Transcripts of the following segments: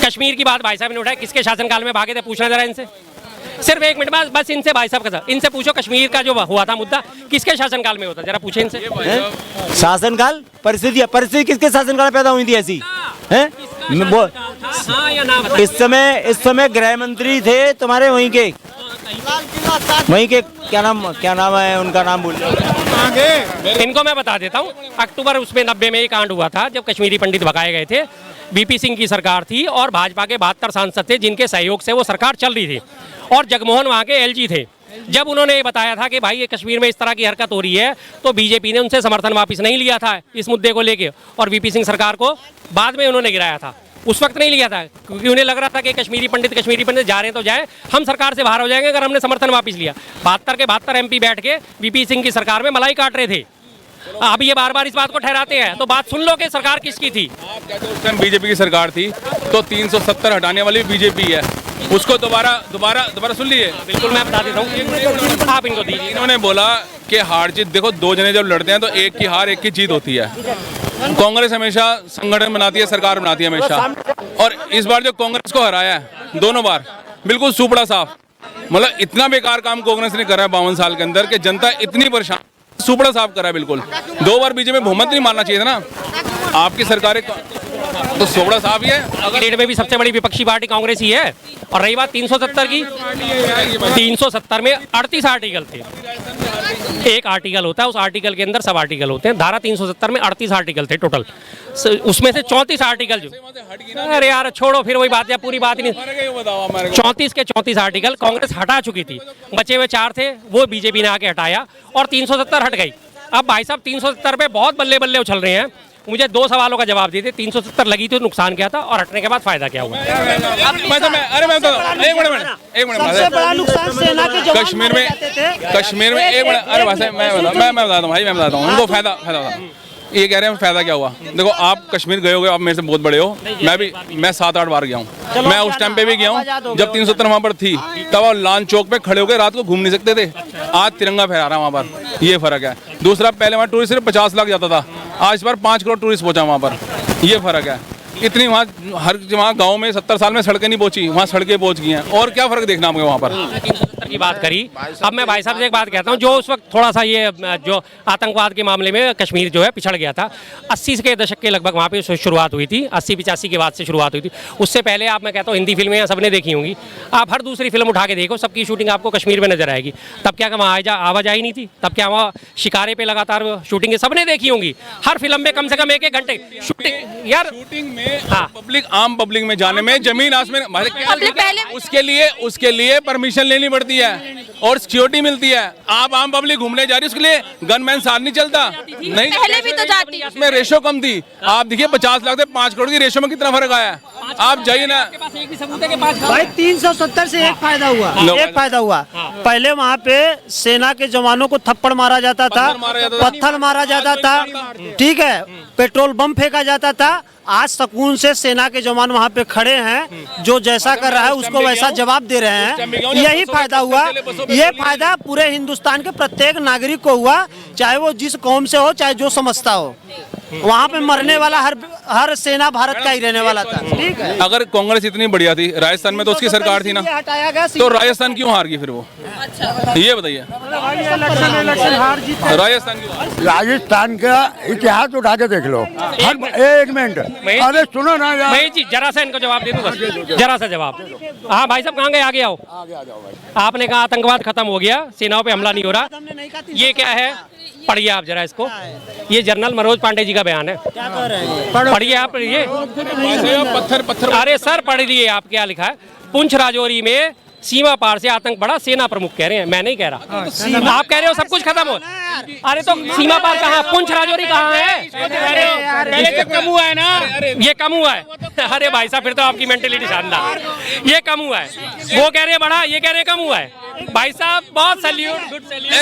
कश्मीर की बात भाई साहब ने उठाई, किसके शासनकाल में भागे थे, पूछना जरा इनसे। सिर्फ एक मिनट बाद बस इनसे भाई साहब का, इनसे पूछो कश्मीर का जो हुआ था मुद्दा किसके शासनकाल में होता, जरा पूछे इनसे। शासनकाल परिस्थिति किसके शासनकाल पैदा हुई थी ऐसी हैं? इस समय गृह मंत्री थे तुम्हारे वहीं के क्या नाम है उनका, नाम भूल गए। इनको मैं बता देता हूँ, अक्टूबर उसमें 90 में ये कांड हुआ था जब कश्मीरी पंडित भगाए गए थे। वीपी सिंह की सरकार थी और भाजपा के 72 सांसद थे जिनके सहयोग से वो सरकार चल रही थी, और जगमोहन वहाँ के एलजी थे। जब उन्होंने ये बताया था कि भाई ये कश्मीर में इस तरह की हरकत हो रही है, तो बीजेपी ने उनसे समर्थन वापस नहीं लिया था इस मुद्दे को लेके, और वीपी सिंह सरकार को बाद में उन्होंने गिराया था। उस वक्त नहीं लिया था क्योंकि उन्हें लग रहा था कि कश्मीरी पंडित जा रहे हैं तो जाए, हम सरकार से बाहर हो जाएंगे अगर हमने समर्थन वापस लिया। 72 के 72 MP बैठ के वीपी सिंह की सरकार में मलाई काट रहे थे। अब ये बार बार इस बात को ठहराते हैं, तो बात सुन लो कि सरकार किसकी थी। आप कहते हो उस टाइम बीजेपी की सरकार थी, तो 370 हटाने वाली बीजेपी है, उसको दोबारा सुन लीजिए। बिल्कुल मैं बता देता हूँ, आप इनको दीजिए। इन्होंने बोला कि हार जीत देखो, दो जने जब लड़ते हैं तो एक की हार एक की जीत होती है। कांग्रेस हमेशा संगठन बनाती है, सरकार बनाती है हमेशा, और इस बार जो कांग्रेस को हराया है दोनों बार बिल्कुल सुपड़ा साफ, मतलब इतना बेकार काम कांग्रेस ने करा है 52 साल के अंदर कि जनता इतनी परेशान, सुपड़ा साफ करा है बिल्कुल। 2 बार बीजेपी में बहुमत नहीं मारना चाहिए था ना, आपकी सरकार तो सुपड़ा साफ ही है। स्टेट में भी सबसे बड़ी विपक्षी पार्टी कांग्रेस ही है। और रही बात 370 की, 370 में 38 आर्टिकल थे। एक आर्टिकल होता है, उस आर्टिकल के अंदर सब आर्टिकल होते हैं। धारा 370 में 38 आर्टिकल थे टोटल, उसमें से 34 आर्टिकल जो, अरे यार छोड़ो फिर वही बात है, पूरी बात नहीं। 34 के 34 आर्टिकल कांग्रेस हटा चुकी थी, बचे हुए 4 थे वो बीजेपी ने आके हटाया और 370 हट गई। अब भाई साहब 370 पे बहुत बल्ले बल्ले उछल रहे हैं। मुझे 2 सवालों का जवाब दीजिए, 370 लगी थी तो नुकसान क्या था, और हटने के बाद फायदा क्या हुआ? कश्मीर में एक मिनट, अरे वैसे मैं बताता हूँ भाई, मैं बताता हूँ उनको फायदा ये कह रहे हैं फायदा क्या हुआ। देखो आप कश्मीर गए होगे, आप मेरे से बहुत बड़े हो, मैं 7-8 बार गया हूँ। मैं उस टाइम पे भी गया हूँ जब 370 वहाँ पर थी, तब आप लान चौक पे खड़े होकर रात को घूम नहीं सकते थे। आज तिरंगा फहरा रहा है वहाँ पर, ये फर्क है। दूसरा, पहले वहाँ टूरिस्ट सिर्फ 50 लाख जाता था, आज बार 5 करोड़ टूरिस्ट पहुँचा वहाँ पर, ये फर्क है। इतनी वहाँ गाँव में 70 साल में सड़कें नहीं पहुँची, वहाँ सड़कें पहुँच गई हैं। और क्या फर्क देखना आपको वहाँ पर? 370 की बात करी। अब मैं भाई साहब से एक बात कहता हूँ, जो उस वक्त थोड़ा सा ये जो आतंकवाद के मामले में कश्मीर जो है पिछड़ गया था, 80 के दशक के लगभग वहाँ पे शुरुआत हुई थी, 80-85 के बाद से शुरुआत हुई थी। उससे पहले आप, मैं कहता हूँ हिंदी फिल्में सबने देखी होंगी, आप हर दूसरी फिल्म उठा के देखो, सबकी शूटिंग आपको कश्मीर में नजर आएगी। तब क्या वहाँ आवाजाही नहीं थी? तब क्या वहाँ शिकारे पे लगातार शूटिंग सबने देखी होंगी? हर फिल्म में कम से कम 1-1 घंटे शूटिंग। यार शूटिंग में आम पब्लिक में जाने में जमीन आसमान, उसके लिए परमिशन लेनी पड़ती है और सिक्योरिटी मिलती है। आप आम पब्लिक घूमने जा रही है, उसके लिए गनमैन साथ नहीं चलता। नहीं, पहले भी तो जाती है। उसमें रेशो कम थी। आप देखिए 50 लाख से 5 करोड़ की रेशो में कितना फर्क आया है। आप जाइए ना भाई, 370 से एक फायदा हुआ, पहले वहाँ पे सेना के जवानों को थप्पड़ मारा जाता था, पत्थर मारा जाता था, ठीक है, पेट्रोल बम फेंका जाता था। आज सुकून से सेना के जवान वहाँ पे खड़े हैं, जो जैसा कर रहा है उसको वैसा जवाब दे रहे हैं। यही फायदा हुआ। ये फायदा पूरे हिंदुस्तान के प्रत्येक नागरिक को हुआ, चाहे वो जिस कौम से हो, चाहे जो समझता हो। वहाँ पे मरने वाला हर सेना भारत का ही रहने वाला था, ठीक है। अगर कांग्रेस इतनी बढ़िया थी, राजस्थान में तो उसकी सरकार थी ना, तो राजस्थान क्यों हार गई फिर वो? ये बताइए, राजस्थान का इतिहास उठा के देख लो। एक मिनट, अरे सुनो ना यार, मैं जी जरा सा इनको जवाब दे दूँ, जरा सा जवाब। हाँ भाई साहब, कहाँ गए? आगे आओ। आपने कहा आतंकवाद खत्म हो गया, सेनाओं पे हमला नहीं हो रहा, ये क्या है? पढ़िए आप जरा इसको, ये जनरल मनोज पांडे जी का बयान है, पढ़िए आप ये। पत्थर अरे सर पढ़ लिए आप, क्या लिखा है? पुंछ राजौरी में सीमा पार से आतंक बढ़ा, सेना प्रमुख कह रहे हैं, मैं नहीं कह रहा। आप कह रहे हो सब कुछ खत्म हो। अरे तो सीमा पार कहाँ? पुंछ राजौरी कहाँ है? पहले तो कम हुआ है ना, ये कम हुआ है। अरे भाई साहब, फिर तो आपकी मेंटेलिटी शानदार। ये कम हुआ है, वो कह रहे हैं बढ़ा, ये कह रहे हैं कम हुआ है। भाई साहब बहुत सैल्यूट, गुड सैल्यूट।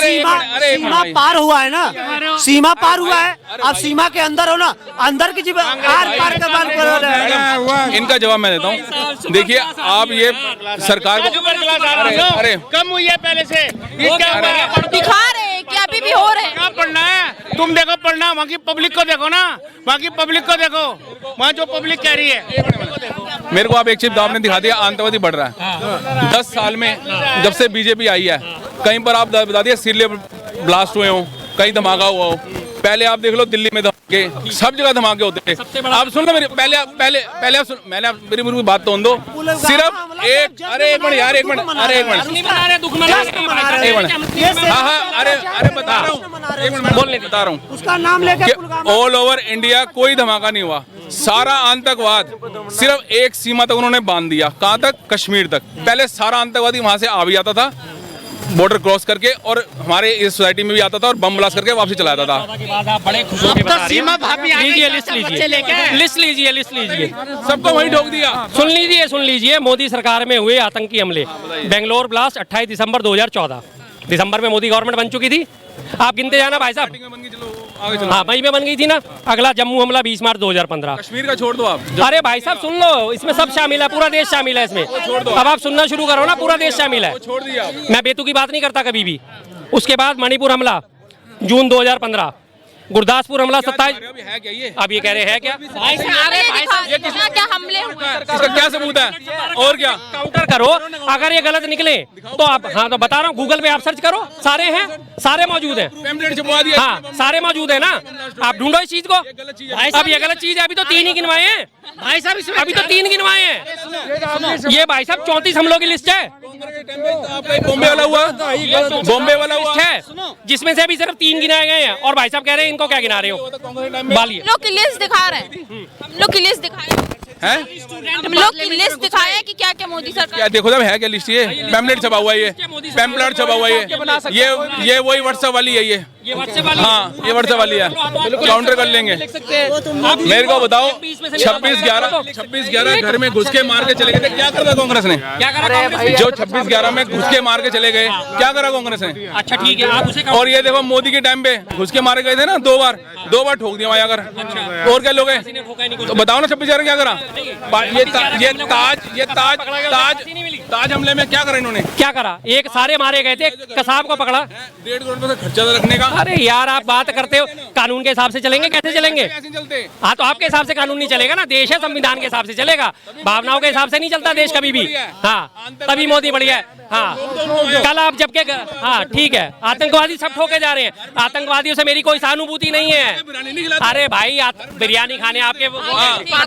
सीमा पार हुआ है ना, सीमा पार हुआ है। अब सीमा के अंदर हो ना, अंदर की जीवन पार कर। इनका जवाब मैं देता हूँ। देखिए आप ये सरकार को, अरे कम हुई है पहले से, दिखा रहे हैं कि अभी भी हो रहे हैं। क्या पढ़ना है? तुम देखो पढ़ना, वहाँ की पब्लिक को देखो ना, वहाँ की पब्लिक को देखो, वहाँ जो पब्लिक कह रही है। मेरे को आप एक चीज आपने दिखा दिया, आतंकवादी बढ़ रहा है 10 साल में जब से बीजेपी आई है। कहीं पर आप बता दिया सिरले ब्लास्ट हुए हो, कहीं धमाका हुआ हो। पहले आप देख लो दिल्ली में धमाके, सब जगह धमाके होते थे। आप सुन लो मेरी पहले आप सुन, मैंने मेरी बात तो दो। सिर्फ एक, अरे एक मिनट यार, एक मिनट, अरे एक मिनट, हाँ अरे बता रहा हूँ, एक मिनट बोलने बता रहा हूँ। उसका नाम लेके ऑल ओवर इंडिया कोई धमाका नहीं हुआ। सारा आतंकवाद सिर्फ एक सीमा तक उन्होंने बांध दिया। कहाँ तक? कश्मीर तक। पहले सारा आतंकवादी वहां से आ भी आता था बॉर्डर क्रॉस करके, और हमारे इस सोसाइटी में भी आता था और बम ब्लास्ट करके वापसी चला जाता था। बड़े खुश होकर बता रही हैं। लीजिए लिस्ट लीजिए, सबको वहीं ठोक दिया। सुन लीजिए मोदी सरकार में हुए आतंकी हमले। बेंगलोर ब्लास्ट 28 दिसंबर 2014, दिसंबर में मोदी गवर्नमेंट बन चुकी थी। आप गिनते जाना भाई साहब। हाँ मई में बन गई थी ना। अगला जम्मू हमला 20 मार्च 2015। कश्मीर का छोड़ दो आप। अरे भाई साहब सुन लो, इसमें सब शामिल है, पूरा देश शामिल है इसमें। अब आप सुनना शुरू करो ना, पूरा देश शामिल है। छोड़ दिया। मैं बेतु की बात नहीं करता कभी भी। उसके बाद मणिपुर हमला जून 2015, गुरदासपुर हमला 27। है क्या ये? अब ये कह रहे हैं क्या? क्या हमले हुए हैं? इसका क्या सबूत है? और क्या? काउंटर करो। अगर ये गलत निकले तो आप, हाँ तो बता रहा हूँ, गूगल पे आप सर्च करो, सारे हैं, सारे मौजूद हैं। पैम्फलेट छपवा दिया। हाँ सारे मौजूद है ना। आप ढूंढो इस चीज को। अब ये गलत चीज है। अभी तो 3 ही गिनवाए हैं भाई साहब, अभी तो 3 गिनवाए हैं। ये भाई साहब 34 हमलों की लिस्ट है। बॉम्बे वाला हुआ, बॉम्बे वाला हुआ है, जिसमें से अभी सिर्फ 3 गिनाए गए हैं। और भाई साहब कह रहे हैं इनको क्या गिना रहे हो? बालिए हम लोग की लिस्ट दिखा रहे हैं, हम लोग की लिस्ट दिखाए, है। हम लोग की लिस्ट दिखाया कि क्या क्या मोदी सरकार। क्या देखो जब है क्या लिस्ट? ये पैम्पलेट छपा हुआ है, ये पैम्पलेट छपा हुआ है, ये वही व्हाट्सएप वाली है। ये व्हाट्सएप वाली, हाँ ये व्हाट्सएप वाली है। काउंटर कर लेंगे। मेरे को बताओ 26/11 घर में घुस के मार के चले गए थे, क्या करा कांग्रेस ने? क्या करा जो 26/11 में घुस के मार के चले गए, क्या करा कांग्रेस ने? अच्छा ठीक है, आप उसे और ये देखो मोदी के टाइम पे घुस के मारे गए थे ना, 2 बार ठोक दिया वहाँ अगर। और क्या लोग हैं तो बताओ ना, 26/11 क्या करा? ताज हमले में क्या करा इन्होंने? क्या करा? एक सारे मारे गए थे, कसाब को पकड़ा। 1.5 करोड़ रुपए खर्चा रखने का। अरे यार आप बात करते हो, कानून के हिसाब से चलेंगे, कैसे चलेंगे? कैसे चलते? हाँ तो आपके हिसाब से कानून नहीं चलेगा ना, देश है, संविधान के हिसाब से चलेगा। भावनाओं के हिसाब से नहीं चलता देश कभी भी। हाँ तभी मोदी बढ़िया है। हाँ कल आप जबकि, हाँ ठीक है, आतंकवादी सब ठोके जा रहे हैं, आतंकवादियों से मेरी कोई सहानुभूति नहीं है। अरे भाई बिरयानी खाने आपके